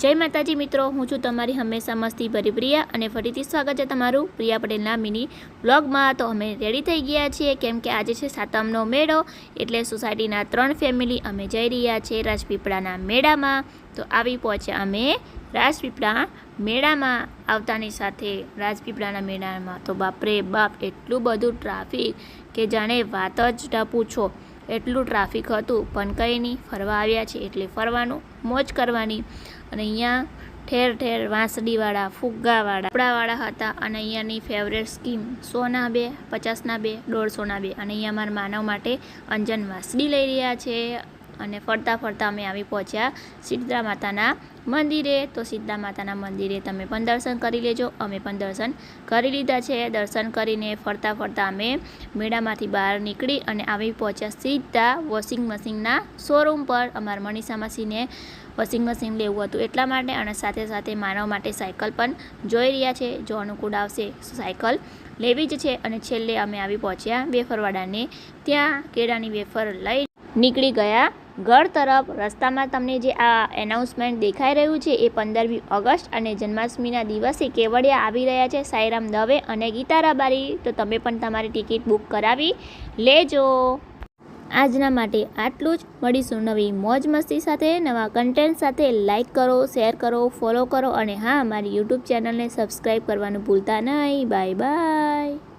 जय माताजी मित्रों, हूँ छूँ तमारी हमेशा मस्ती भरी प्रिया અને ફરીથી સ્વાગત છે તમારું પ્રિયા પટેલના મિની બ્લોગમાં। તો અમે રેડી થઈ ગયા છીએ કેમ કે આજે છે સાતમનો મેળો, એટલે સોસાયટીના 3 ફેમિલી અમે જઈ રહ્યા છીએ રાજપીપળાના મેળામાં। તો આવી પહોંચ્યા અમે રાજપીપળા મેળામાં। આવતાની સાથે રાજપીપળાના મેળામાં તો બાપરે બાપ એટલું બધું ટ્રાફિક કે જાણે વાત જ ન પૂછો, એટલું ટ્રાફિક હતું। પણ કંઈ નહીં, ફરવા આવ્યા છે એટલે ફરવાનું, મોજ કરવાની। અને અહીંયા ઠેર ઠેર વાંસળીવાળા, ફુગ્ગાવાળા, કપડાવાળા હતા। અને અહીંયાની ફેવરેટ સ્કીમ 100ના 2, 50ના 2, 150ના 2। અને અહીંયા અમારા માનવ માટે અંજન વાંસળી લઈ રહ્યા છે। અને ફરતા ફરતા અમે આવી પહોંચ્યા શીતળા માતાના મંદિરે। તો શીતળા માતાના મંદિરે તમે પણ દર્શન કરી લેજો, અમે પણ દર્શન કરી લીધા છે। દર્શન કરીને ફરતા ફરતા અમે મેળામાંથી બહાર નીકળી અને આવી પહોંચ્યા સીધા વોશિંગ મશીનના શોરૂમ પર। અમારા મનીષા માસીને વોશિંગ મશીન લેવું હતું એટલા માટે, અને સાથે સાથે માનવ માટે સાયકલ પણ જોઈ રહ્યા છે। જો અનુકૂળ આવશે સાયકલ લેવી જ છે। અને છેલ્લે અમે આવી પહોંચ્યા વેફરવાળાને, ત્યાં કેળાની વેફર લઈ નીકળી ગયા ઘર તરફ। રસ્તામાં તમને જે આ એનાઉન્સમેન્ટ દેખાઈ રહ્યું છે એ 15મી ઓગસ્ટ અને જન્માષ્ટમીના દિવસે કેવડિયા આવી રહ્યા છે સાઈરામ દવે અને ગીતા રબારી। તો તમે પણ તમારી ટિકિટ બુક કરાવી લેજો। આજના માટે આટલું જ। મળીશું નવી મોજ મસ્તી સાથે, નવા કન્ટેન્ટ સાથે। લાઈક કરો, શેર કરો, ફોલો કરો અને હા, મારી યુટ્યુબ ચેનલને સબસ્ક્રાઈબ કરવાનું ભૂલતા નહીં। Bye bye.